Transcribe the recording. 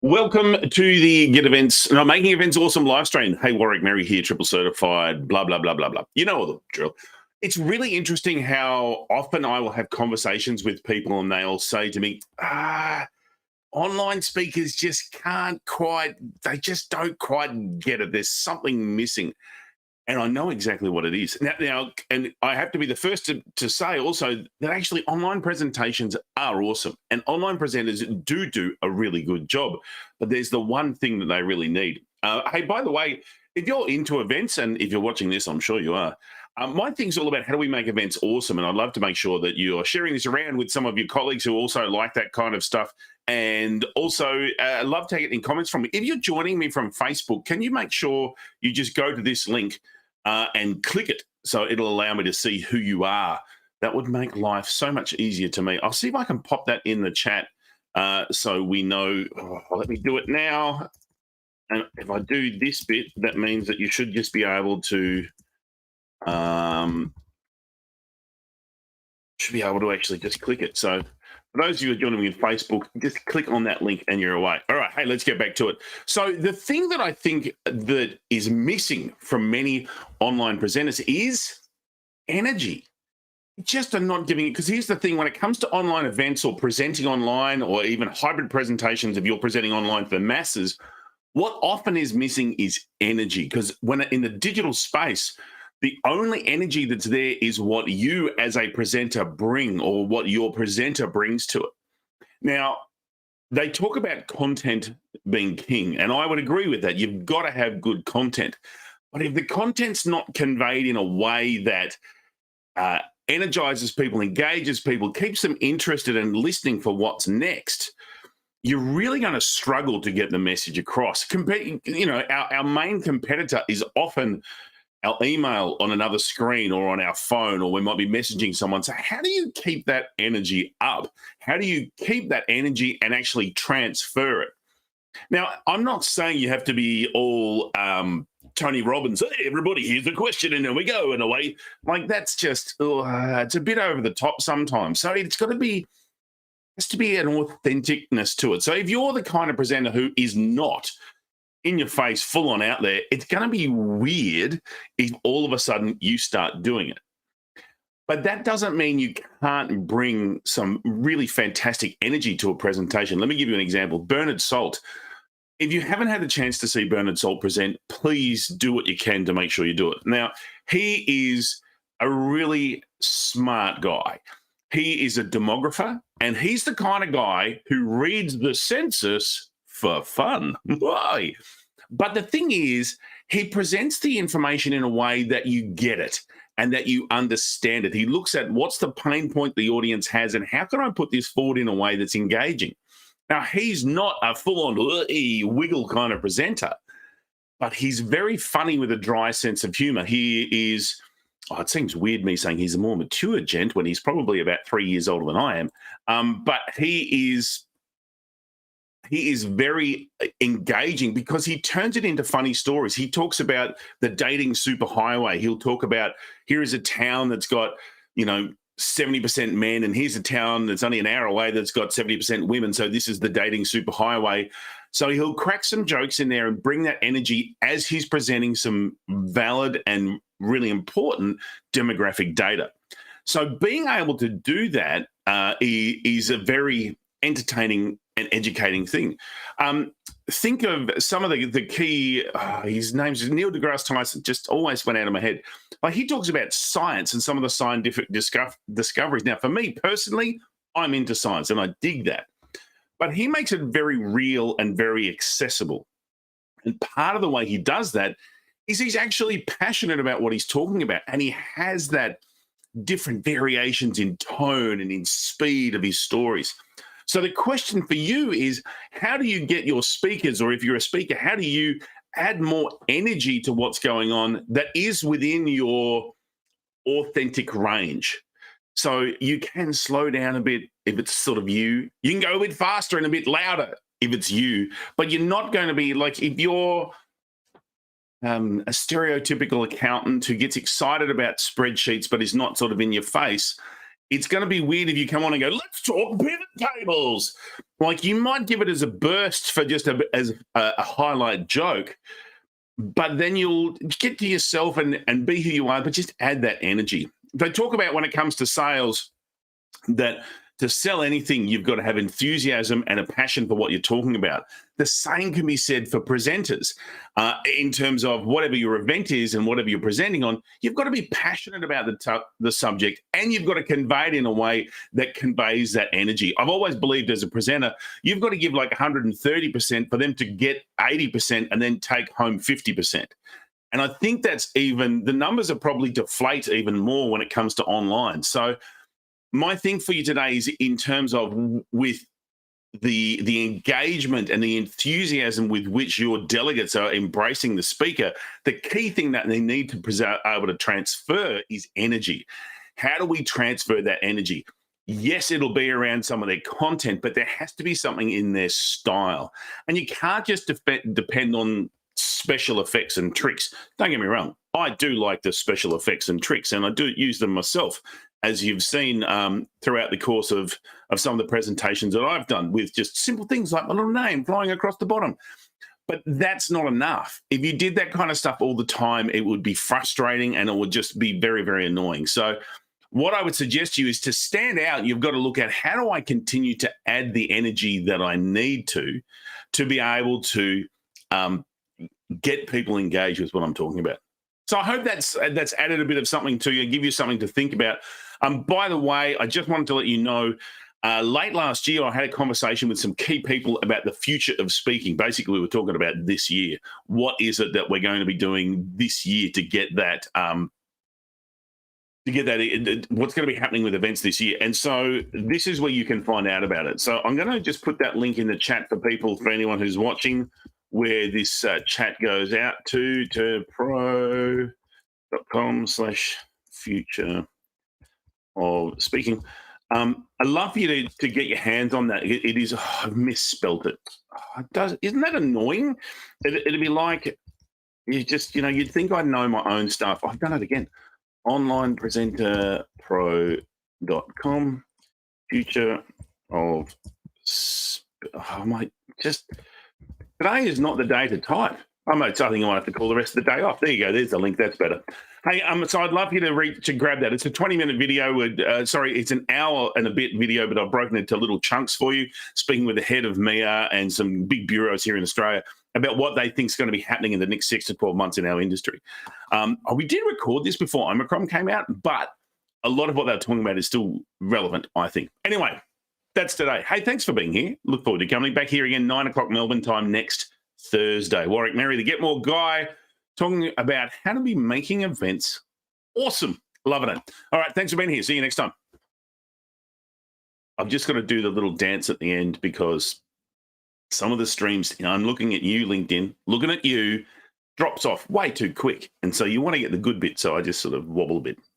Welcome to the Get Events, no, Making Events Awesome live stream. Hey, Warwick Merry here, triple certified, blah, blah, blah, blah, blah. You know all the drill. It's really interesting how often I will have conversations with people and they'll say to me, online speakers just they just don't quite get it. There's something missing. And I know exactly what it is. Now, and I have to be the first to say also that actually online presentations are awesome. And online presenters do a really good job. But there's the one thing that they really need. Hey, by the way, if you're into events, and if you're watching this, I'm sure you are, my thing's all about how do we make events awesome. And I'd love to make sure that you're sharing this around with some of your colleagues who also like that kind of stuff. And also, love to take it in comments from me. If you're joining me from Facebook, can you make sure you just go to this link and click it so it'll allow me to see who you are? That would make life so much easier to me. I'll see if I can pop that in the chat so we know. Let me do it now. And if I do this bit, that means that you should just be able to actually just click it. So for those of you who are joining me on Facebook, just click on that link and you're away. All right, hey, let's get back to it. So the thing that I think that is missing from many online presenters is energy. Just are not giving it, because here's the thing, when it comes to online events or presenting online or even hybrid presentations, if you're presenting online for the masses, what often is missing is energy. Because when in the digital space, the only energy that's there is what you as a presenter bring, or what your presenter brings to it. Now, they talk about content being king, and I would agree with that. You've got to have good content. But if the content's not conveyed in a way that energizes people, engages people, keeps them interested in listening for what's next, you're really going to struggle to get the message across. Our main competitor is often our email on another screen or on our phone, or we might be messaging someone. So how do you keep that energy up? How do you keep that energy and actually transfer it? Now, I'm not saying you have to be all Tony Robbins. Hey, everybody, here's the question, and there we go, and away. Like, that's just, it's a bit over the top sometimes. So it's got to be, has to be an authenticness to it. So if you're the kind of presenter who is not in your face, full on out there, it's going to be weird if all of a sudden you start doing it. But that doesn't mean you can't bring some really fantastic energy to a presentation. Let me give you an example. Bernard Salt. If you haven't had a chance to see Bernard Salt present, please do what you can to make sure you do it. Now, he is a really smart guy. He is a demographer, and he's the kind of guy who reads the census for fun. Why? But the thing is, he presents the information in a way that you get it and that you understand it. He looks at what's the pain point the audience has and how can I put this forward in a way that's engaging. Now, he's not a full-on wiggle kind of presenter, but he's very funny with a dry sense of humor. He is, it seems weird me saying he's a more mature gent when he's probably about 3 years older than I am, but he is very engaging because he turns it into funny stories. He talks about the dating superhighway. He'll talk about, here is a town that's got, 70% men, and here's a town that's only an hour away that's got 70% women. So this is the dating superhighway. So he'll crack some jokes in there and bring that energy as he's presenting some valid and really important demographic data. So being able to do that is a very entertaining and educating thing. Think of some of the key, his name's Neil deGrasse Tyson, just always went out of my head. Like, he talks about science and some of the scientific discoveries. Now, for me personally, I'm into science and I dig that. But he makes it very real and very accessible. And part of the way he does that is he's actually passionate about what he's talking about. And he has that different variations in tone and in speed of his stories. So the question for you is, how do you get your speakers, or if you're a speaker, how do you add more energy to what's going on that is within your authentic range? So you can slow down a bit if it's sort of you. You can go a bit faster and a bit louder if it's you, but you're not going to be like, if you're a stereotypical accountant who gets excited about spreadsheets but is not sort of in your face, it's going to be weird if you come on and go, let's talk pivot tables. Like you might give it as a burst for just as a highlight joke, but then you'll get to yourself and be who you are, but just add that energy. They talk about when it comes to sales that to sell anything, you've got to have enthusiasm and a passion for what you're talking about. The same can be said for presenters in terms of whatever your event is and whatever you're presenting on. You've got to be passionate about the subject, and you've got to convey it in a way that conveys that energy. I've always believed as a presenter, you've got to give like 130% for them to get 80% and then take home 50%. And I think that's even, the numbers are probably deflate even more when it comes to online. So my thing for you today is in terms of with the engagement and the enthusiasm with which your delegates are embracing the speaker, the key thing that they need to be able to transfer is energy. How do we transfer that energy? Yes, it'll be around some of their content, but there has to be something in their style. And you can't just depend on special effects and tricks. Don't get me wrong. I do like the special effects and tricks, and I do use them myself, as you've seen throughout the course of some of the presentations that I've done with just simple things like my little name flying across the bottom. But that's not enough. If you did that kind of stuff all the time, it would be frustrating and it would just be very, very annoying. So what I would suggest to you is to stand out. You've got to look at how do I continue to add the energy that I need to be able to get people engaged with what I'm talking about. So I hope that's added a bit of something to you, give you something to think about. By the way, I just wanted to let you know, late last year, I had a conversation with some key people about the future of speaking. Basically, we were talking about this year. What is it that we're going to be doing this year to get that, what's going to be happening with events this year? And so this is where you can find out about it. So I'm going to just put that link in the chat for people, for anyone who's watching, where this chat goes out to pro.com/future of speaking. I'd love for you to get your hands on that. It is, I've misspelled it. Isn't that annoying? It'd be like, you'd think I'd know my own stuff. I've done it again. onlinepresenterpro.com, future of, today is not the day to type. I think I might have to call the rest of the day off. There you go. There's the link. That's better. Hey, so I'd love you to grab that. It's a 20-minute video. It's an hour and a bit video, but I've broken it into little chunks for you, speaking with the head of MIA and some big bureaus here in Australia about what they think is going to be happening in the next 6 to 12 months in our industry. We did record this before Omicron came out, but a lot of what they're talking about is still relevant, I think. Anyway, that's today. Hey, thanks for being here. Look forward to coming back here again, 9 o'clock Melbourne time next Thursday. Warwick Merry, the Get More guy, talking about how to be making events awesome. Loving it. All right, thanks for being here. See you next time. I've just got to do the little dance at the end because some of the streams, I'm looking at you, LinkedIn, looking at you, drops off way too quick. And so you want to get the good bit. So I just sort of wobble a bit.